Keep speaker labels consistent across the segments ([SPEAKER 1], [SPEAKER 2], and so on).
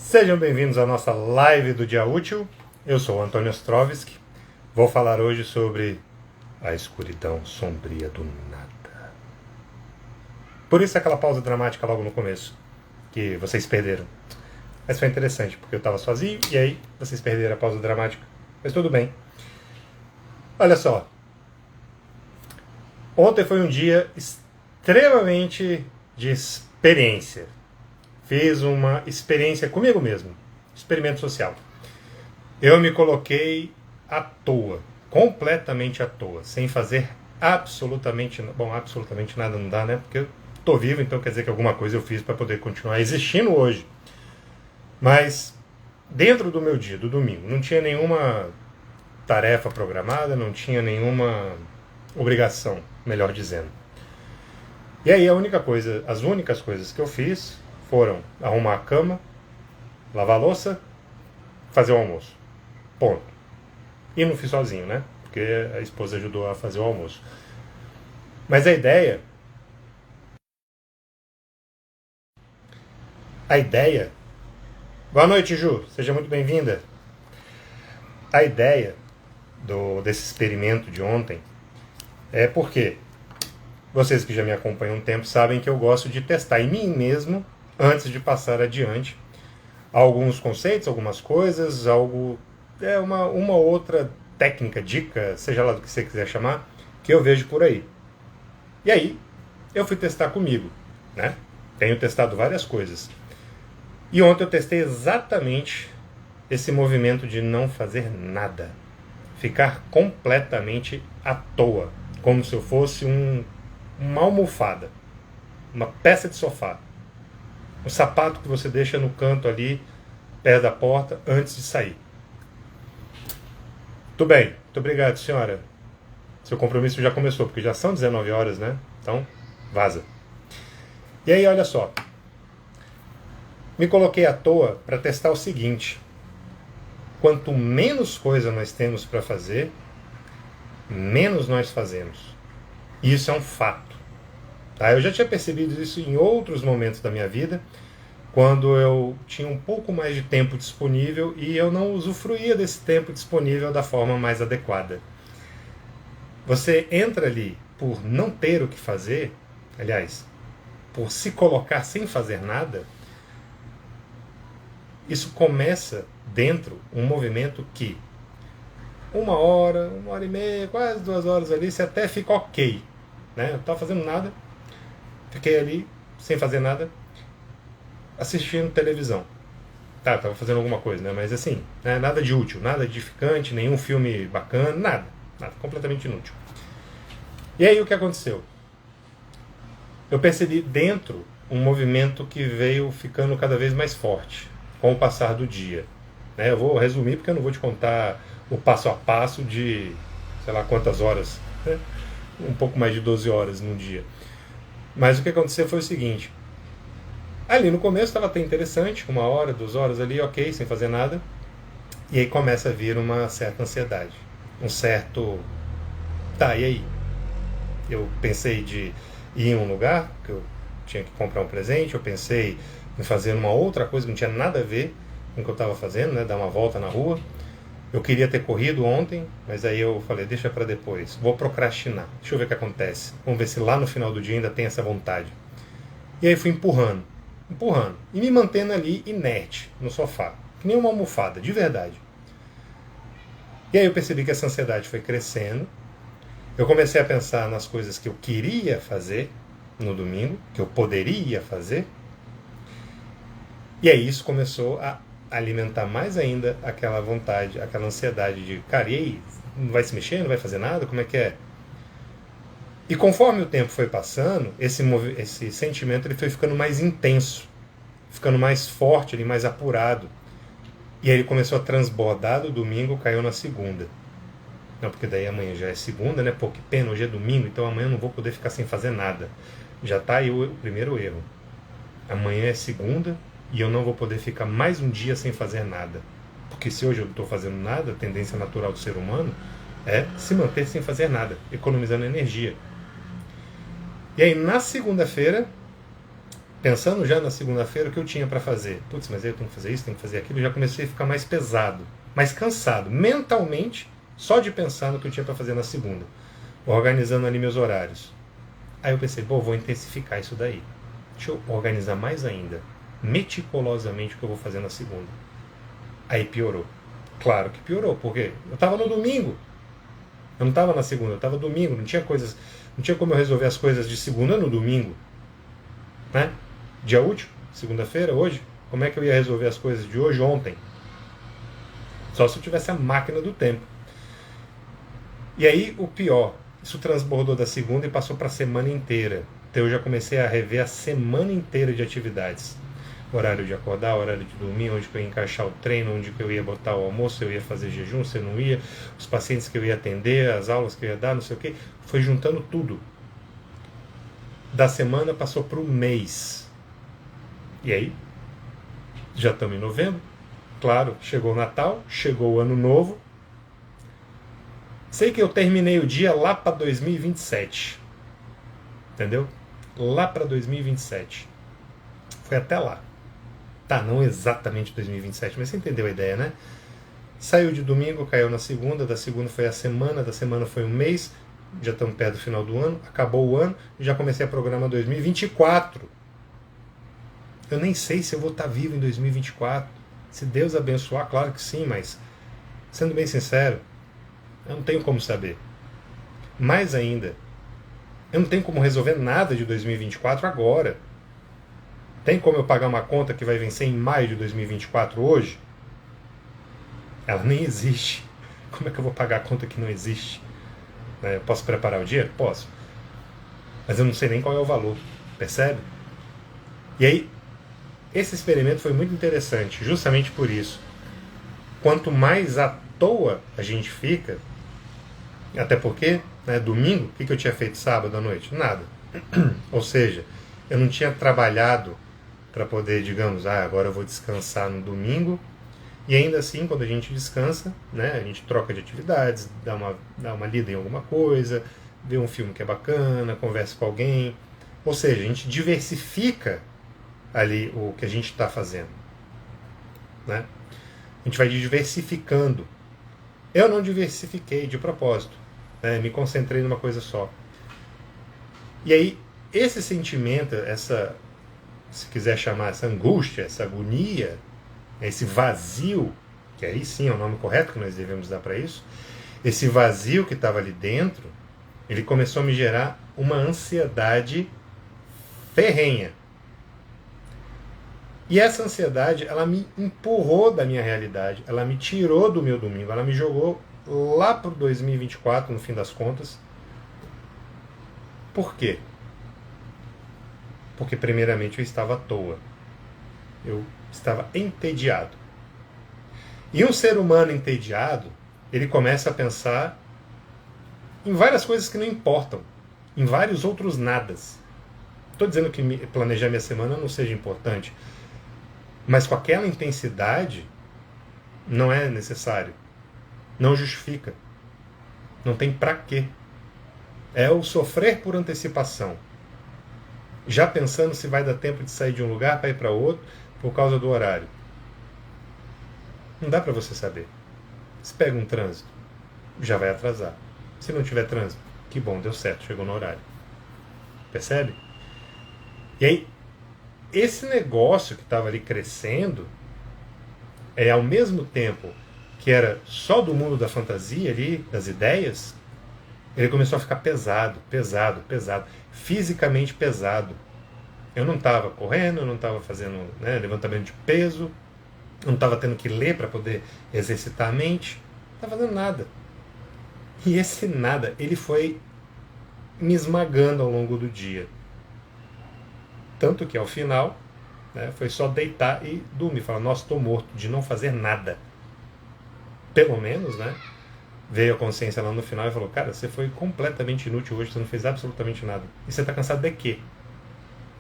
[SPEAKER 1] Sejam bem-vindos à nossa live do Dia Útil. Eu sou o Antônio Ostrovsky. Vou falar hoje sobre a escuridão sombria do nada. Por isso aquela pausa dramática logo no começo, que vocês perderam. Mas foi interessante, porque eu estava sozinho e aí vocês perderam a pausa dramática. Mas tudo bem. Olha só. Ontem foi um dia extremamente de experiência. Fiz uma experiência comigo mesmo. Experimento social. Eu me coloquei à toa. Completamente à toa. Sem fazer absolutamente... Bom, absolutamente nada não dá, né? Porque eu tô vivo, então quer dizer que alguma coisa eu fiz para poder continuar existindo hoje. Mas dentro do meu dia, do domingo, não tinha nenhuma tarefa programada, não tinha nenhuma obrigação, melhor dizendo. E aí as únicas coisas que eu fiz foram arrumar a cama, lavar a louça, fazer o almoço. Ponto. E não fiz sozinho, né? Porque a esposa ajudou a fazer o almoço. Mas a ideia... Boa noite, Ju. Seja muito bem-vinda. A ideia desse experimento de ontem é porque vocês que já me acompanham há um tempo sabem que eu gosto de testar em mim mesmo antes de passar adiante alguns conceitos, algumas coisas, uma outra técnica, dica, seja lá do que você quiser chamar, que eu vejo por aí. E aí, eu fui testar comigo, né? Tenho testado várias coisas. E ontem eu testei exatamente esse movimento de não fazer nada. Ficar completamente à toa, como se eu fosse uma almofada, uma peça de sofá. Um sapato que você deixa no canto ali, perto da porta, antes de sair. Tudo bem, muito obrigado, senhora. Seu compromisso já começou, porque já são 19 horas, né? Então, vaza. E aí, olha só. Me coloquei à toa para testar o seguinte. Quanto menos coisa nós temos para fazer, menos nós fazemos. E isso é um fato. Tá? Eu já tinha percebido isso em outros momentos da minha vida, quando eu tinha um pouco mais de tempo disponível e eu não usufruía desse tempo disponível da forma mais adequada. Você entra ali por não ter o que fazer, aliás, por se colocar sem fazer nada, isso começa dentro um movimento que 1 hora, 1h30, quase 2 horas ali, você até fica ok. Né? Eu não estava fazendo nada, fiquei ali sem fazer nada, assistindo televisão. Tá, estava fazendo alguma coisa, né? Mas assim, né? Nada de útil, nada edificante, nenhum filme bacana, nada, completamente inútil. E aí o que aconteceu? Eu percebi dentro um movimento que veio ficando cada vez mais forte com o passar do dia. Né? Eu vou resumir porque eu não vou te contar o passo a passo de, sei lá quantas horas, né? Um pouco mais de 12 horas num dia. Mas o que aconteceu foi o seguinte. Ali no começo estava até interessante, 1 hora, 2 horas ali, ok, sem fazer nada. E aí começa a vir uma certa ansiedade. Um certo... Tá, e aí? Eu pensei de ir em um lugar, que eu tinha que comprar um presente, eu pensei em fazer uma outra coisa que não tinha nada a ver com o que eu estava fazendo, né? Dar uma volta na rua. Eu queria ter corrido ontem, mas aí eu falei, deixa para depois. Vou procrastinar. Deixa eu ver o que acontece. Vamos ver se lá no final do dia ainda tem essa vontade. E aí fui empurrando. E me mantendo ali inerte, no sofá. Que nem uma almofada, de verdade. E aí eu percebi que essa ansiedade foi crescendo. Eu comecei a pensar nas coisas que eu queria fazer no domingo, que eu poderia fazer. E aí isso começou a alimentar mais ainda aquela vontade, aquela ansiedade de, cara, e aí? Não vai se mexer, não vai fazer nada? Como é que é? E conforme o tempo foi passando, esse sentimento ele foi ficando mais intenso, ficando mais forte, ele mais apurado. E aí ele começou a transbordar do domingo, caiu na segunda. Não, porque daí amanhã já é segunda, né? Pô, que pena, hoje é domingo, então amanhã eu não vou poder ficar sem fazer nada. Já está aí o primeiro erro. Amanhã é segunda, e eu não vou poder ficar mais um dia sem fazer nada. Porque se hoje eu não estou fazendo nada, a tendência natural do ser humano é se manter sem fazer nada, economizando energia. E aí na segunda-feira pensando já na segunda-feira o que eu tinha para fazer. Putz, mas eu tenho que fazer isso, tenho que fazer aquilo. Eu já comecei a ficar mais pesado, mais cansado, mentalmente, só de pensar no que eu tinha para fazer na segunda. Organizando ali meus horários. Aí eu pensei, vou intensificar isso daí. Deixa eu organizar mais ainda, meticulosamente, o que eu vou fazer na segunda. Aí piorou. Claro que piorou, porque eu estava no domingo. Eu não estava na segunda, eu estava no domingo. Não tinha como eu resolver as coisas de segunda no domingo. Né? Dia útil, segunda-feira, hoje. Como é que eu ia resolver as coisas de hoje, ontem? Só se eu tivesse a máquina do tempo. E aí, o pior, isso transbordou da segunda e passou para a semana inteira. Então eu já comecei a rever a semana inteira de atividades. Horário de acordar, horário de dormir, onde que eu ia encaixar o treino, onde que eu ia botar o almoço, se eu ia fazer jejum, se eu não ia, os pacientes que eu ia atender, as aulas que eu ia dar, não sei o quê. Foi juntando tudo. Da semana passou para o mês. E aí? Já estamos em novembro. Claro, chegou o Natal, chegou o Ano Novo. Sei que eu terminei o dia lá para 2027. Entendeu? Lá para 2027. Foi até lá. Tá, não exatamente 2027, mas você entendeu a ideia, né? Saiu de domingo, caiu na segunda, da segunda foi a semana, da semana foi um mês, já estamos perto do final do ano, acabou o ano, já comecei a programar 2024. Eu nem sei se eu vou estar vivo em 2024. Se Deus abençoar, claro que sim, mas, sendo bem sincero, eu não tenho como saber. Mais ainda, eu não tenho como resolver nada de 2024 agora. Tem como eu pagar uma conta que vai vencer em maio de 2024 hoje? Ela nem existe. Como é que eu vou pagar a conta que não existe? Eu posso preparar o dinheiro? Posso. Mas eu não sei nem qual é o valor. Percebe? E aí, esse experimento foi muito interessante, justamente por isso. Quanto mais à toa a gente fica, até porque, domingo, o que eu tinha feito sábado à noite? Nada. Ou seja, eu não tinha trabalhado para poder, digamos, agora eu vou descansar no domingo. E ainda assim, quando a gente descansa, a gente troca de atividades, dá uma lida em alguma coisa, vê um filme que é bacana, conversa com alguém. Ou seja, a gente diversifica ali o que a gente está fazendo. A gente vai diversificando. Eu não diversifiquei de propósito. Me concentrei numa coisa só. E aí, esse sentimento, se quiser chamar essa angústia, essa agonia, esse vazio, que aí sim é o nome correto que nós devemos dar para isso, esse vazio que estava ali dentro, ele começou a me gerar uma ansiedade ferrenha. E essa ansiedade, ela me empurrou da minha realidade, ela me tirou do meu domingo, ela me jogou lá para o 2024, no fim das contas. Por quê? Porque primeiramente eu estava à toa. Eu estava entediado. E um ser humano entediado, ele começa a pensar em várias coisas que não importam, em vários outros nadas. Estou dizendo que planejar minha semana não seja importante, mas com aquela intensidade não é necessário, não justifica, não tem pra quê. É o sofrer por antecipação, já pensando se vai dar tempo de sair de um lugar para ir para outro por causa do horário. Não dá para você saber. Se pega um trânsito, já vai atrasar. Se não tiver trânsito, que bom, deu certo, chegou no horário. Percebe? E aí, esse negócio que estava ali crescendo, ao mesmo tempo que era só do mundo da fantasia ali, das ideias, ele começou a ficar pesado, fisicamente pesado. Eu não estava correndo, eu não estava fazendo levantamento de peso, eu não estava tendo que ler para poder exercitar a mente, não estava fazendo nada. E esse nada, ele foi me esmagando ao longo do dia. Tanto que ao final, foi só deitar e dormir. Falar, nossa, estou morto, de não fazer nada. Pelo menos, veio a consciência lá no final e falou, cara, você foi completamente inútil hoje, você não fez absolutamente nada. E você está cansado de quê?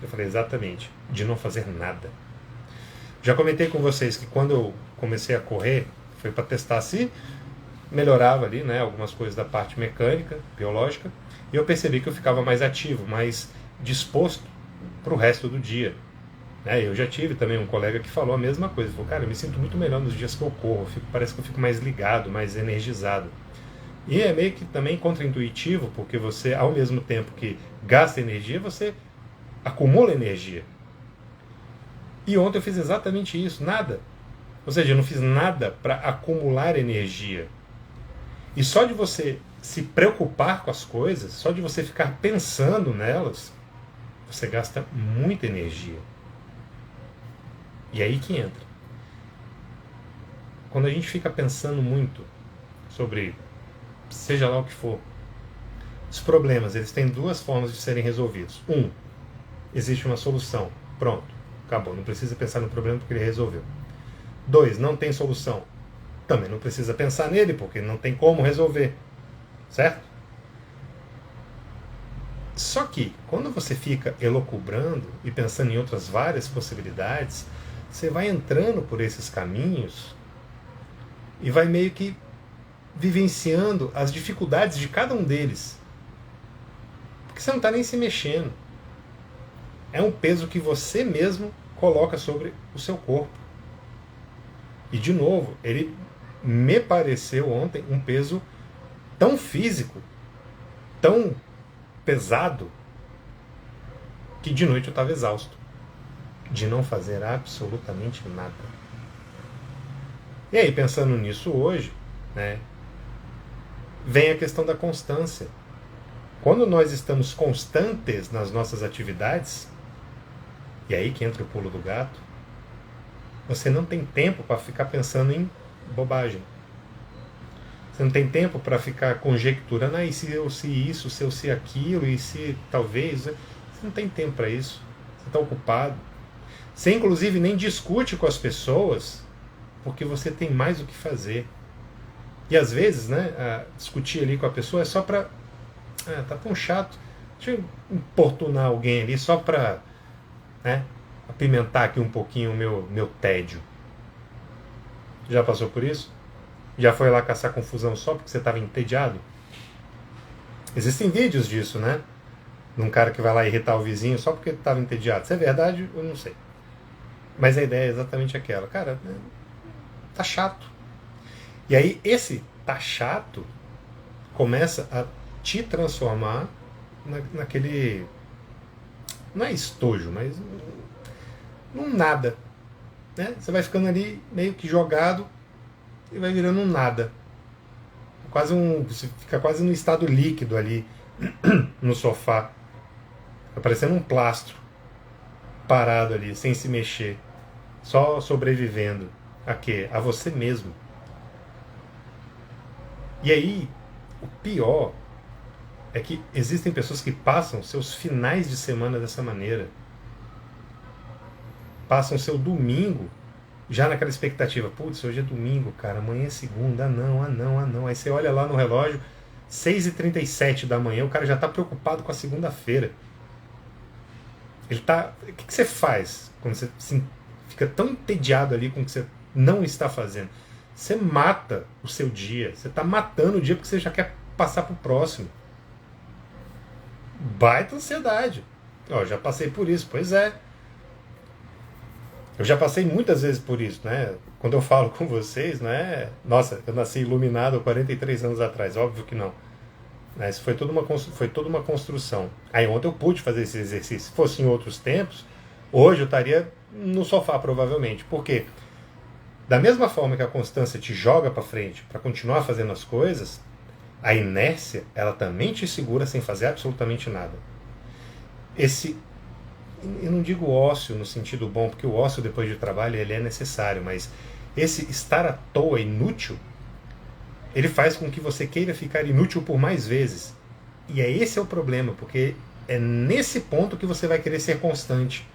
[SPEAKER 1] Eu falei, exatamente, de não fazer nada. Já comentei com vocês que quando eu comecei a correr, foi para testar se melhorava ali, algumas coisas da parte mecânica, biológica, e eu percebi que eu ficava mais ativo, mais disposto para o resto do dia. Eu já tive também um colega que falou a mesma coisa. Falou, cara, eu me sinto muito melhor nos dias que eu corro. Parece que eu fico mais ligado, mais energizado. E é meio que também contraintuitivo, porque você, ao mesmo tempo que gasta energia, você acumula energia. E ontem eu fiz exatamente isso, nada. Ou seja, eu não fiz nada para acumular energia. E só de você se preocupar com as coisas, só de você ficar pensando nelas, você gasta muita energia. E aí que entra. Quando a gente fica pensando muito sobre, seja lá o que for, os problemas, eles têm duas formas de serem resolvidos. Existe uma solução. Pronto, acabou. Não precisa pensar no problema porque ele resolveu. 2, não tem solução. Também não precisa pensar nele porque não tem como resolver. Certo? Só que, quando você fica elucubrando e pensando em outras várias possibilidades, você vai entrando por esses caminhos e vai meio que vivenciando as dificuldades de cada um deles. Porque você não está nem se mexendo. É um peso que você mesmo coloca sobre o seu corpo. E, de novo, ele me pareceu ontem um peso tão físico, tão pesado, que de noite eu estava exausto. De não fazer absolutamente nada. E aí, pensando nisso hoje, vem a questão da constância. Quando nós estamos constantes nas nossas atividades, e aí que entra o pulo do gato, você não tem tempo para ficar pensando em bobagem. Você não tem tempo para ficar conjecturando, e se eu se isso, se eu se aquilo, e se talvez. Você não tem tempo para isso. Você está ocupado. Você, inclusive, nem discute com as pessoas, porque você tem mais o que fazer. E às vezes, discutir ali com a pessoa é só para. Tá tão chato. Deixa eu importunar alguém ali só para apimentar aqui um pouquinho o meu tédio. Já passou por isso? Já foi lá caçar confusão só porque você estava entediado? Existem vídeos disso, né? De um cara que vai lá irritar o vizinho só porque estava entediado. Se é verdade, eu não sei. Mas a ideia é exatamente aquela. Cara, tá chato. E aí, esse tá chato começa a te transformar naquele... Não é estojo, mas... num nada. Você vai ficando ali meio que jogado e vai virando um nada. Você fica quase no estado líquido ali no sofá. Fica parecendo um plastro parado ali, sem se mexer. Só sobrevivendo. A quê? A você mesmo. E aí, o pior é que existem pessoas que passam seus finais de semana dessa maneira. Passam seu domingo já naquela expectativa. Putz, hoje é domingo, cara, amanhã é segunda. Não. Aí você olha lá no relógio, 6h37 da manhã, o cara já está preocupado com a segunda-feira. O que você faz quando você fica tão entediado ali com o que você não está fazendo? Você mata o seu dia. Você está matando o dia porque você já quer passar para o próximo. Baita ansiedade. Já passei por isso. Pois é. Eu já passei muitas vezes por isso, Quando eu falo com vocês, nossa, eu nasci iluminado há 43 anos atrás. Óbvio que não. Isso foi toda uma construção. Aí ontem eu pude fazer esse exercício. Se fosse em outros tempos, hoje eu estaria no sofá, provavelmente. Por quê? Da mesma forma que a constância te joga para frente para continuar fazendo as coisas, a inércia, ela também te segura sem fazer absolutamente nada. Eu não digo ócio no sentido bom, porque o ócio depois de trabalho ele é necessário, mas esse estar à toa, inútil, ele faz com que você queira ficar inútil por mais vezes. E esse é o problema, porque é nesse ponto que você vai querer ser constante.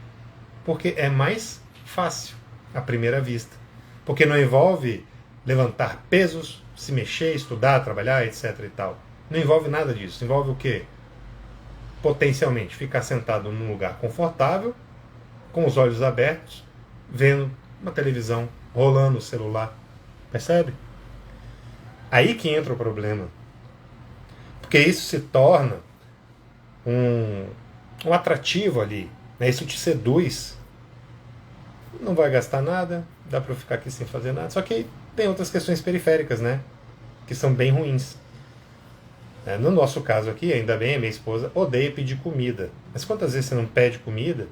[SPEAKER 1] Porque é mais fácil, à primeira vista. Porque não envolve levantar pesos, se mexer, estudar, trabalhar, etc. e tal. Não envolve nada disso. Envolve o quê? Potencialmente ficar sentado num lugar confortável, com os olhos abertos, vendo uma televisão, rolando o celular. Percebe? Aí que entra o problema. Porque isso se torna um atrativo ali. Isso te seduz. não vai gastar nada, dá para eu ficar aqui sem fazer nada. Só que tem outras questões periféricas, né? Que são bem ruins. No nosso caso aqui, ainda bem, a minha esposa odeia pedir comida. Mas quantas vezes você não pede comida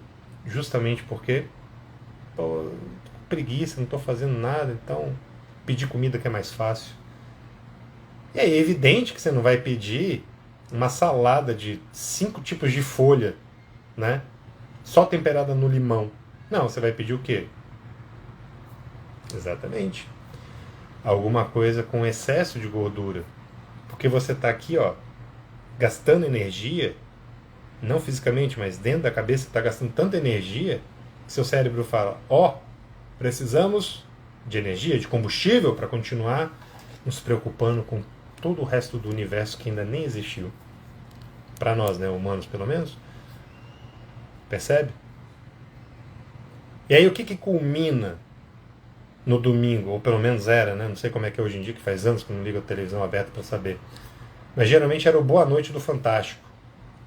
[SPEAKER 1] justamente porque pô, tô com preguiça, não estou fazendo nada, então pedir comida que é mais fácil. E aí é evidente que você não vai pedir uma salada de 5 tipos de folha, né? Só temperada no limão. Não, você vai pedir o quê? Exatamente. Alguma coisa com excesso de gordura. Porque você está aqui, ó, gastando energia, não fisicamente, mas dentro da cabeça está gastando tanta energia, que seu cérebro fala, ó, precisamos de energia, de combustível para continuar nos preocupando com todo o resto do universo que ainda nem existiu. Para nós, né, humanos pelo menos. Percebe? E aí o que culmina no domingo, ou pelo menos era, né? Não sei como é que é hoje em dia, que faz anos que eu não ligo a televisão aberta para saber. Mas geralmente era o Boa Noite do Fantástico.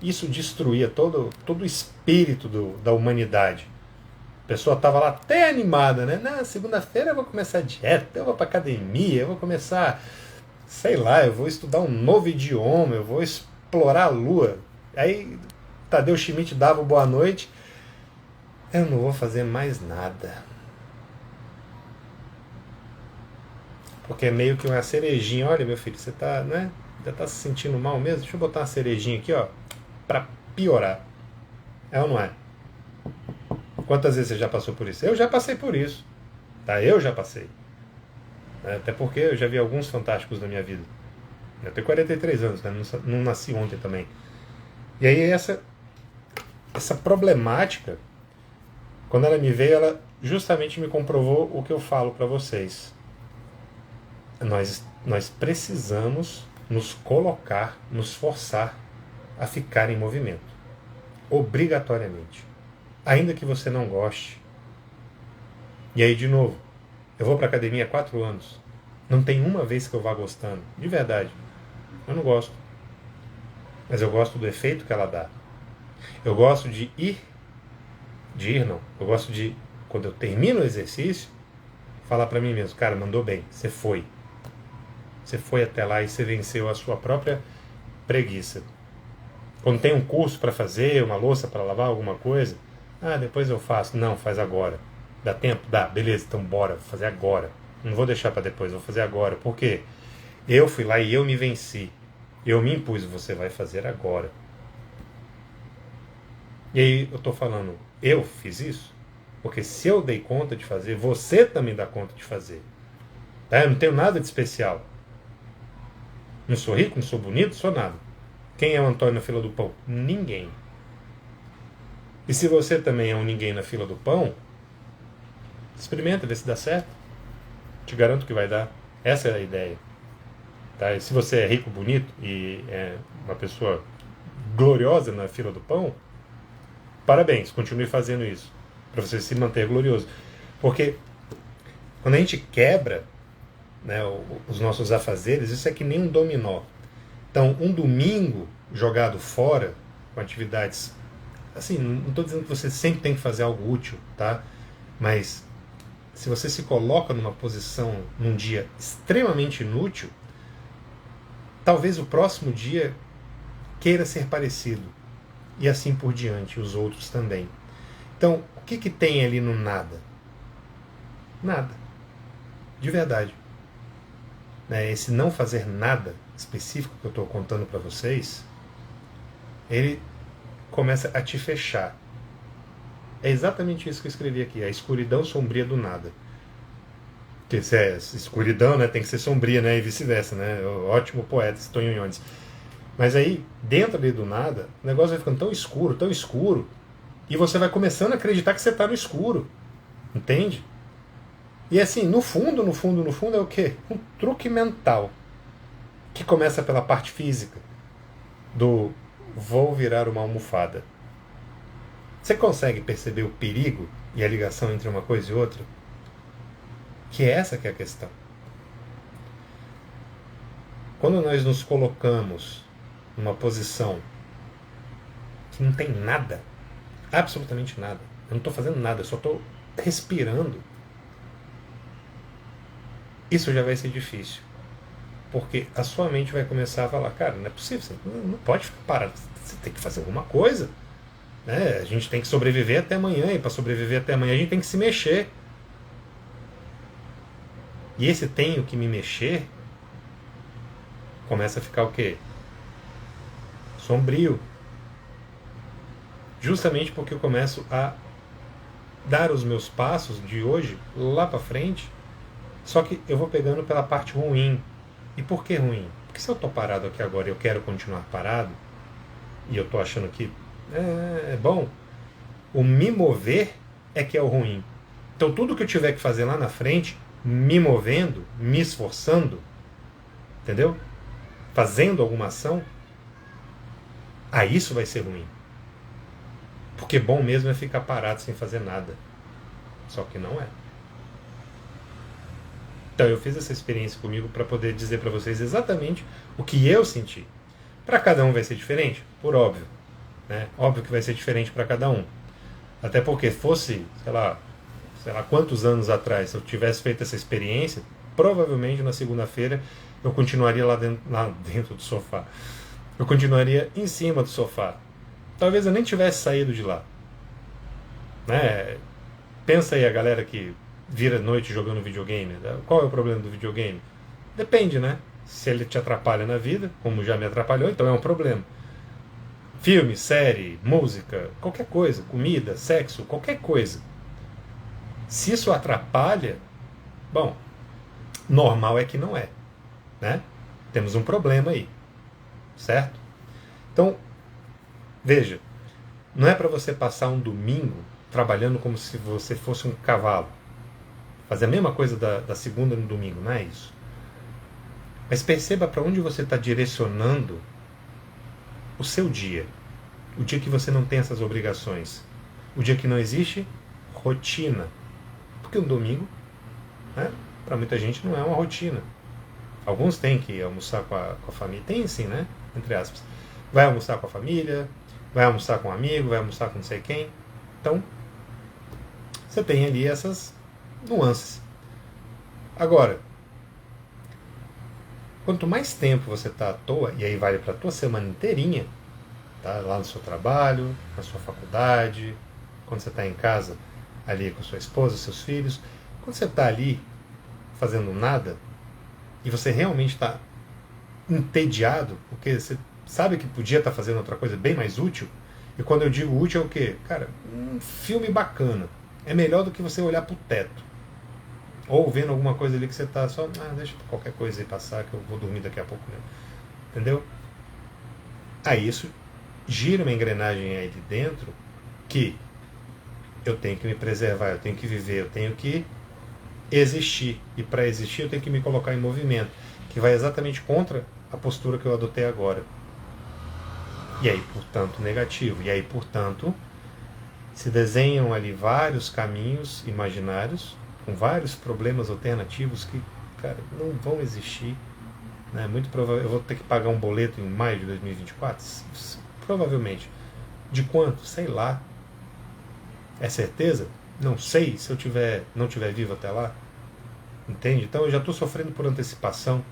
[SPEAKER 1] Isso destruía todo o espírito da humanidade. A pessoa estava lá até animada, né? Na segunda-feira eu vou começar a dieta, eu vou para academia, eu vou começar, sei lá, eu vou estudar um novo idioma, eu vou explorar a lua. Aí Tadeu Schmidt dava o boa noite. Eu não vou fazer mais nada. Porque é meio que uma cerejinha. Olha, meu filho, você tá, né? Já tá se sentindo mal mesmo? Deixa eu botar uma cerejinha aqui, ó, pra piorar. É ou não é? Quantas vezes você já passou por isso? Eu já passei por isso. Tá? Eu já passei. Até porque eu já vi alguns fantásticos na minha vida. Eu tenho 43 anos, né? Não nasci ontem também. E aí essa problemática, quando ela me veio, ela justamente me comprovou o que eu falo para vocês. Nós precisamos nos colocar, nos forçar a ficar em movimento. Obrigatoriamente. Ainda que você não goste. E aí, de novo, eu vou para academia há 4 anos. Não tem uma vez que eu vá gostando. De verdade. Eu não gosto. Mas eu gosto do efeito que ela dá. Eu gosto de ir. Não. Eu gosto de, quando eu termino o exercício, falar para mim mesmo, cara, mandou bem, você foi. Você foi até lá e você venceu a sua própria preguiça. Quando tem um curso para fazer, uma louça para lavar, alguma coisa, depois eu faço. Não, faz agora. Dá tempo? Dá. Beleza, então bora, vou fazer agora. Não vou deixar para depois, vou fazer agora. Por quê? Eu fui lá e eu me venci. Eu me impus, você vai fazer agora. E aí eu estou falando, eu fiz isso? Porque se eu dei conta de fazer, você também dá conta de fazer. Tá? Eu não tenho nada de especial. Não sou rico, não sou bonito, sou nada. Quem é o Antônio na fila do pão? Ninguém. E se você também é um ninguém na fila do pão, experimenta, vê se dá certo. Te garanto que vai dar. Essa é a ideia. Tá? E se você é rico, bonito e é uma pessoa gloriosa na fila do pão, parabéns, continue fazendo isso. Para você se manter glorioso. Porque quando a gente quebra, né, os nossos afazeres, isso é que nem um dominó. Então, um domingo jogado fora, com atividades, assim, não estou dizendo que você sempre tem que fazer algo útil, tá? Mas se você se coloca numa posição, num dia extremamente inútil, talvez o próximo dia queira ser parecido. E assim por diante, os outros também. Então, o que tem ali no nada? Nada. De verdade. Esse não fazer nada específico que eu estou contando para vocês, ele começa a te fechar. É exatamente isso que eu escrevi aqui, a escuridão sombria do nada. Porque se é escuridão, né, tem que ser sombria, né, e vice-versa, né? Ótimo poeta, Tonho Yones. Mas aí, dentro ali do nada, o negócio vai ficando tão escuro, e você vai começando a acreditar que você está no escuro. Entende? E assim, no fundo é o quê? Um truque mental. Que começa pela parte física. Do vou virar uma almofada. Você consegue perceber o perigo e a ligação entre uma coisa e outra? Que é essa que é a questão. Quando nós nos colocamos numa posição que não tem nada, absolutamente nada, eu não estou fazendo nada, eu só estou respirando, isso já vai ser difícil. Porque a sua mente vai começar a falar, cara, não é possível, você não pode ficar parado, você tem que fazer alguma coisa. Né? A gente tem que sobreviver até amanhã, e para sobreviver até amanhã a gente tem que se mexer. E esse tenho que me mexer começa a ficar o quê? Sombrio. Justamente porque eu começo a dar os meus passos de hoje lá para frente, só que eu vou pegando pela parte ruim. E por que ruim? Porque se eu estou parado aqui agora e eu quero continuar parado, e eu estou achando que é bom, o me mover é que é o ruim. Então tudo que eu tiver que fazer lá na frente, me movendo, me esforçando, entendeu? Fazendo alguma ação, aí isso vai ser ruim. Porque bom mesmo é ficar parado sem fazer nada. Só que não é. Então eu fiz essa experiência comigo para poder dizer para vocês exatamente o que eu senti. Para cada um vai ser diferente? Por óbvio. Né? Óbvio que vai ser diferente para cada um. Até porque fosse, sei lá quantos anos atrás, se eu tivesse feito essa experiência, provavelmente na segunda-feira eu continuaria lá dentro do sofá. Eu continuaria em cima do sofá. Talvez eu nem tivesse saído de lá. Né? Pensa aí a galera que vira noite jogando videogame. Qual é o problema do videogame? Depende, né? Se ele te atrapalha na vida, como já me atrapalhou, então é um problema. Filme, série, música, qualquer coisa, comida, sexo, qualquer coisa. Se isso atrapalha, bom, normal é que não é. Né? Temos um problema aí. Certo? Então, veja, não é para você passar um domingo trabalhando como se você fosse um cavalo. Fazer a mesma coisa da segunda no domingo, não é isso. Mas perceba para onde você está direcionando o seu dia. O dia que você não tem essas obrigações. O dia que não existe rotina. Porque um domingo, né, para muita gente, não é uma rotina. Alguns têm que almoçar com a família. Tem sim, né? Entre aspas. Vai almoçar com a família, vai almoçar com um amigo, vai almoçar com não sei quem. Então, você tem ali essas nuances. Agora, quanto mais tempo você está à toa, e aí vale para a tua semana inteirinha, tá? Lá no seu trabalho, na sua faculdade, quando você está em casa ali com sua esposa, seus filhos, quando você está ali fazendo nada, e você realmente está entediado, porque você sabe que podia estar fazendo outra coisa bem mais útil, e quando eu digo útil é o quê? Cara, um filme bacana. É melhor do que você olhar para o teto. Ou vendo alguma coisa ali que você está só, deixa qualquer coisa aí passar que eu vou dormir daqui a pouco mesmo. Entendeu? Aí isso gira uma engrenagem aí de dentro que eu tenho que me preservar, eu tenho que viver, eu tenho que existir. E para existir eu tenho que me colocar em movimento, que vai exatamente contra a postura que eu adotei agora. E aí, portanto, negativo. E aí, portanto, se desenham ali vários caminhos imaginários, com vários problemas alternativos que, cara, não vão existir. Né? Muito provável, eu vou ter que pagar um boleto em maio de 2024? Provavelmente. De quanto? Sei lá. É certeza? Não sei. Se eu não tiver vivo até lá. Entende? Então eu já estou sofrendo por antecipação.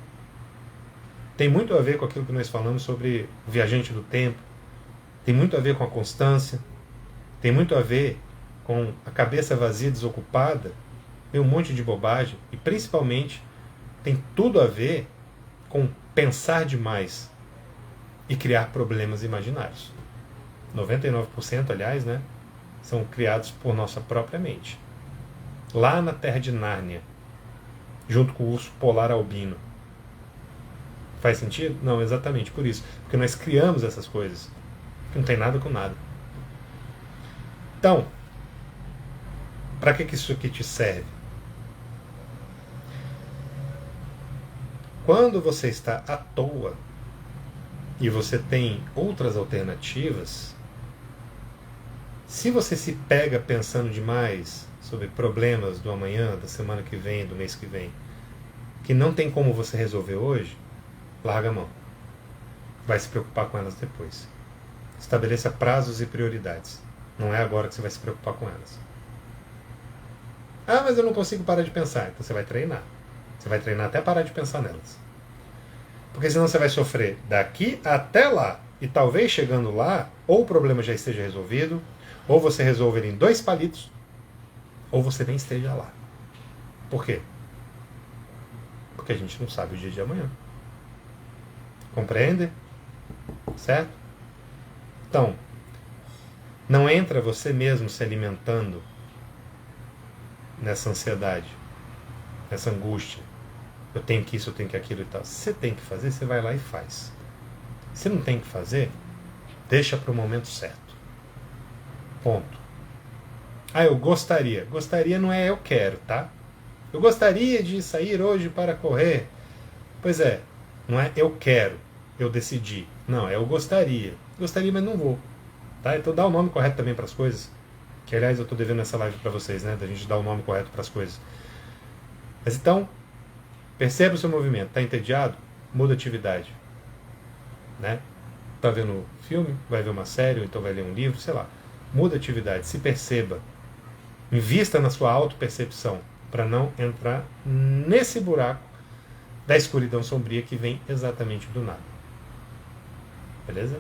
[SPEAKER 1] Tem muito a ver com aquilo que nós falamos sobre o viajante do tempo. Tem muito a ver com a constância. Tem muito a ver com a cabeça vazia, desocupada. Tem um monte de bobagem. E principalmente tem tudo a ver com pensar demais e criar problemas imaginários. 99%, aliás, né, são criados por nossa própria mente. Lá na Terra de Nárnia, junto com o urso polar albino. Faz sentido? Não, exatamente por isso. Porque nós criamos essas coisas. Que não tem nada com nada. Então, para que isso aqui te serve? Quando você está à toa e você tem outras alternativas, se você se pega pensando demais sobre problemas do amanhã, da semana que vem, do mês que vem, que não tem como você resolver hoje, larga a mão. Vai se preocupar com elas depois. Estabeleça prazos e prioridades. Não é agora que você vai se preocupar com elas. Ah, mas eu não consigo parar de pensar. Então você vai treinar. Você vai treinar até parar de pensar nelas. Porque senão você vai sofrer daqui até lá. E talvez chegando lá, ou o problema já esteja resolvido, ou você resolve ele em 2 palitos, ou você nem esteja lá. Por quê? Porque a gente não sabe o dia de amanhã. Compreende? Certo? Então, não entra você mesmo se alimentando nessa ansiedade, nessa angústia. Eu tenho que isso, eu tenho que aquilo e tal. Se você tem que fazer, você vai lá e faz. Se não tem que fazer, deixa para o momento certo. Ponto. Ah, eu gostaria. Gostaria não é eu quero, tá? Eu gostaria de sair hoje para correr. Pois é, não é eu quero, eu decidi. Não, é eu gostaria. Gostaria, mas não vou. Tá? Então dá o nome correto também para as coisas. Que aliás eu estou devendo essa live para vocês, né? Da gente dar o nome correto para as coisas. Mas então, perceba o seu movimento. Está entediado? Muda a atividade. Né? Tá vendo filme? Vai ver uma série, ou então vai ler um livro, sei lá. Muda a atividade, se perceba. Invista na sua autopercepção para não entrar nesse buraco da escuridão sombria que vem exatamente do nada. Beleza?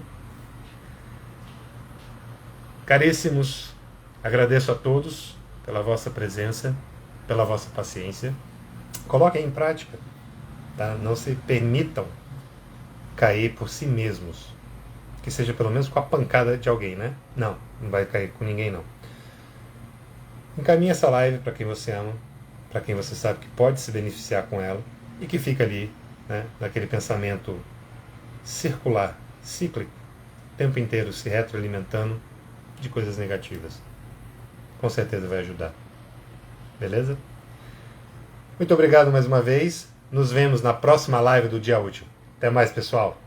[SPEAKER 1] Caríssimos, agradeço a todos pela vossa presença, pela vossa paciência. Coloquem em prática. Tá? Não se permitam cair por si mesmos. Que seja pelo menos com a pancada de alguém, né? Não vai cair com ninguém, não. Encaminhe essa live para quem você ama, para quem você sabe que pode se beneficiar com ela e que fica ali, né, naquele pensamento circular, cíclico, o tempo inteiro se retroalimentando de coisas negativas. Com certeza vai ajudar. Beleza? Muito obrigado mais uma vez. Nos vemos na próxima live do Dia Útil. Até mais, pessoal.